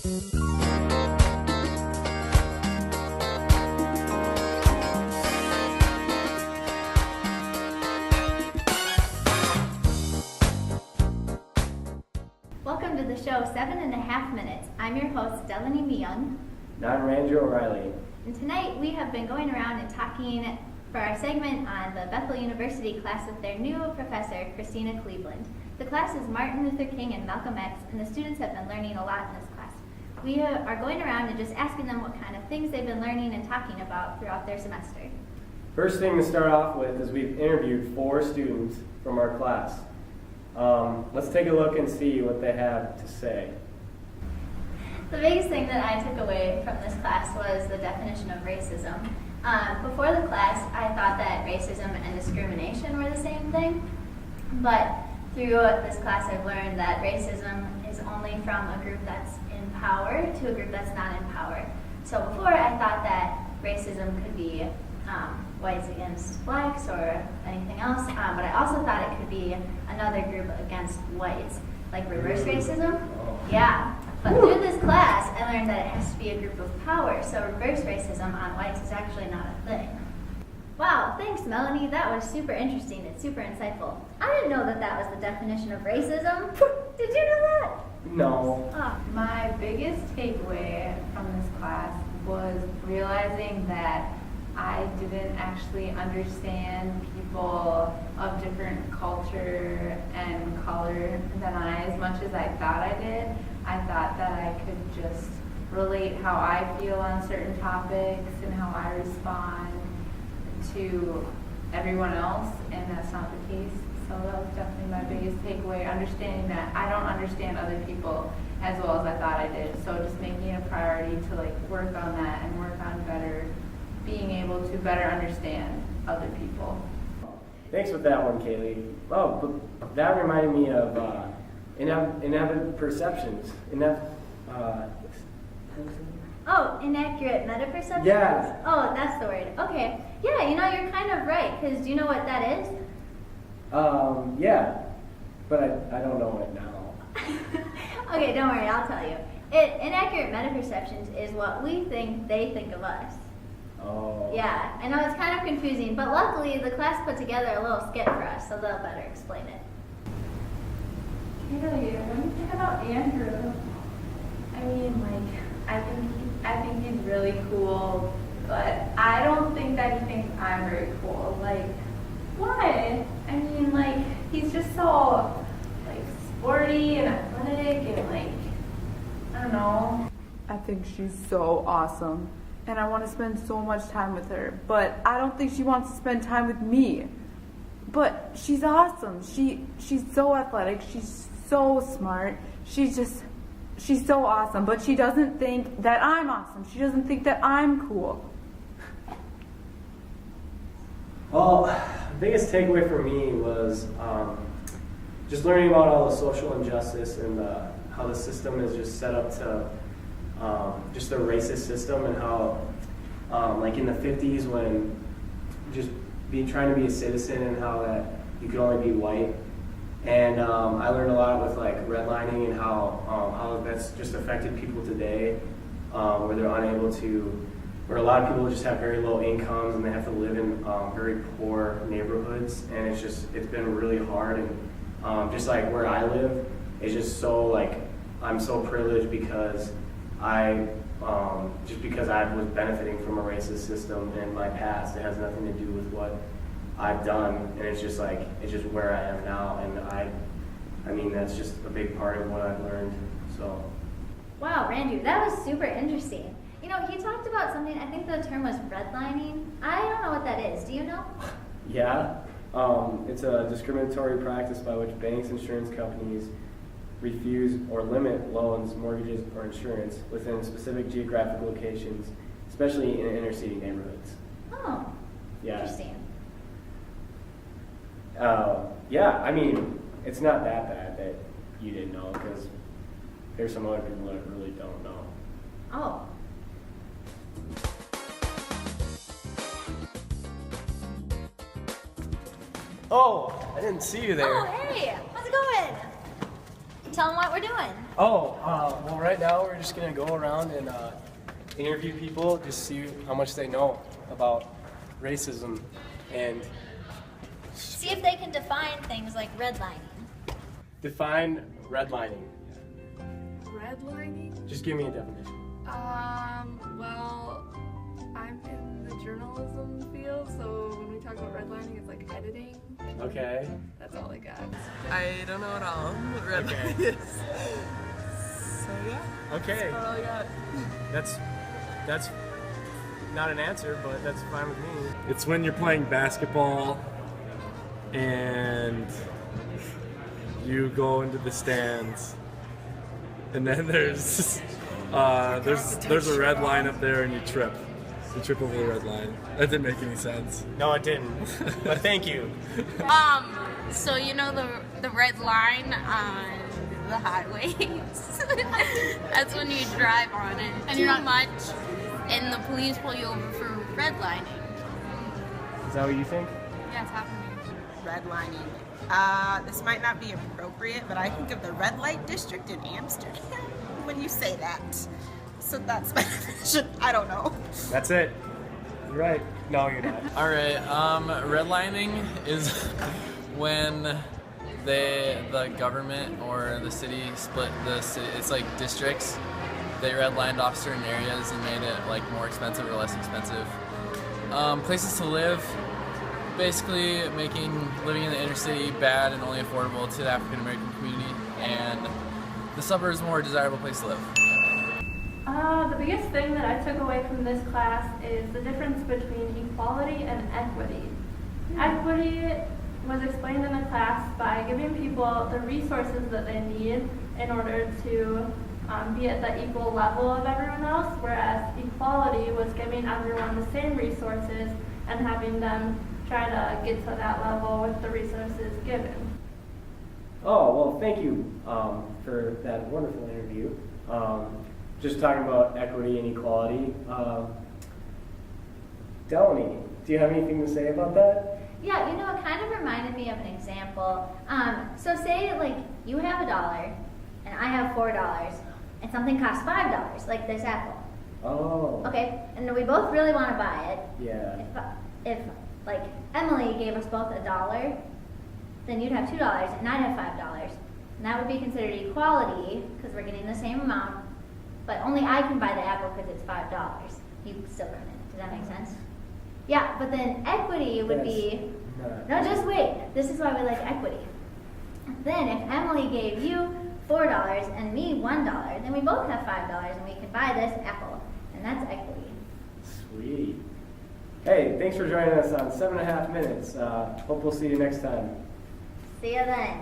Welcome to the show 7.5 Minutes. I'm your host, Delaney Myung. And I'm Randy O'Reilly. And tonight we have been going around and talking for our segment on the Bethel University class with their new professor, Christina Cleveland. The class is Martin Luther King and Malcolm X, and the students have been learning a lot in this class. We are going around and just asking them what kind of things they've been learning and talking about throughout their semester. First thing to start off with is we've interviewed 4 students from our class. Let's take a look and see what they have to say. The biggest thing that I took away from this class was the definition of racism. Before the class, I thought that racism and discrimination were the same thing, but through this class I've learned that racism is only from a group that's in power to a group that's not in power. So before I thought that racism could be whites against blacks or anything else, but I also thought it could be another group against whites, like reverse racism. Yeah, but through this class I learned that it has to be a group of power, so reverse racism on whites is actually not a thing. Wow, thanks Melanie, that was super interesting and super insightful. I didn't know that that was the definition of racism. Did you know that? No. Oh. My biggest takeaway from this class was realizing that I didn't actually understand people of different culture and color than I as much as I thought I did. I thought that I could just relate how I feel on certain topics and how I respond to everyone else, and that's not the case. So that was definitely my biggest takeaway, understanding that I don't understand other people as well as I thought I did. So just making it a priority to work on that and work on being able to better understand other people. Thanks with that one, Kaylee. Oh, but that reminded me of inaccurate perceptions. Oh, inaccurate meta-perceptions? Yeah. Oh, that's the word. Okay. Yeah, you're kind of right, because do you know what that is? Yeah, but I don't know it now. Okay, don't worry, I'll tell you. Inaccurate meta-perceptions is what we think they think of us. Oh. Yeah, I know it's kind of confusing, but luckily the class put together a little skit for us, so they'll better explain it. Kaylee, what do you think about Andrew? I mean, I think he's really cool, but I don't think that he thinks I'm very cool. What? I mean, he's just so, sporty and athletic and, I don't know. I think she's so awesome, and I want to spend so much time with her, but I don't think she wants to spend time with me. But she's awesome. She's so athletic. She's so smart. She's so awesome, but she doesn't think that I'm awesome. She doesn't think that I'm cool. Well, the biggest takeaway for me was just learning about all the social injustice and how the system is just set up to just the racist system, and how in the 50s when just trying to be a citizen and how that you could only be white. And I learned a lot with redlining and how that's just affected people today, where they're unable to, where a lot of people just have very low incomes and they have to live in very poor neighborhoods, and it's been really hard. And just where I live, it's just so I'm so privileged because I was benefiting from a racist system in my past. It has nothing to do with what I've done, and it's just where I am now, and I mean that's just a big part of what I've learned. So. Wow, Randy, that was super interesting. He talked about something, I think the term was redlining. I don't know what that is. Do you know? Yeah, it's a discriminatory practice by which banks, insurance companies refuse or limit loans, mortgages, or insurance within specific geographic locations, especially in inner city neighborhoods. Oh, yeah. Interesting. Yeah, I mean, it's not that bad that you didn't know, because there's some other people that really don't know. Oh. Oh, I didn't see you there. Oh, hey, how's it going? tell them what we're doing. Oh, well, right now we're just gonna go around and interview people, just see how much they know about racism and See if they can define things like redlining. define redlining. Redlining? Just give me a definition. Well, I'm in the journalism field, so when we talk about redlining, it's like editing. Okay. That's all I got. I don't know at all what red Okay. line is. So yeah, Okay. that's all I got. That's not an answer, but that's fine with me. It's when you're playing basketball and you go into the stands, and then there's a red line up there, and you trip. You trip over the red line. That didn't make any sense. No, it didn't. But thank you. So you know the red line on the highways? That's when you drive on it And too you're not- much, and the police pull you over for redlining. Is that what you think? Yeah, it's happening. Redlining. This might not be appropriate, but I think of the red light district in Amsterdam when you say that. So that's my definition. I don't know. That's it. You're right. No, you're not. All right. Redlining is when the government or the city split the city. It's like districts. They redlined off certain areas and made it like more expensive or less expensive. Places to live. Basically, making living in the inner city bad and only affordable to the African American community, and the suburbs a more desirable place to live. The biggest thing that I took away from this class is the difference between equality and equity. Equity was explained in the class by giving people the resources that they need in order to be at the equal level of everyone else, whereas equality was giving everyone the same resources and having them try to get to that level with the resources given. Oh, well, thank you for that wonderful interview. Just talking about equity and equality. Delaney, do you have anything to say about that? Yeah, you know, it kind of reminded me of an example. So say, like, you have $1 and I have $4 and something costs $5, like this apple. Oh. Okay, and we both really want to buy it. Yeah. If like, Emily gave us both $1, then you'd have $2 and I'd have $5. And that would be considered equality because we're getting the same amount, but only I can buy the apple because it's $5. You still couldn't. Does that make sense? Yeah, but then equity would be, no, just wait. This is why we like equity. Then if Emily gave you $4 and me $1, then we both have $5 and we can buy this apple. And that's equity. Sweet. Hey, thanks for joining us on 7.5 Minutes. Hope we'll see you next time. See you then.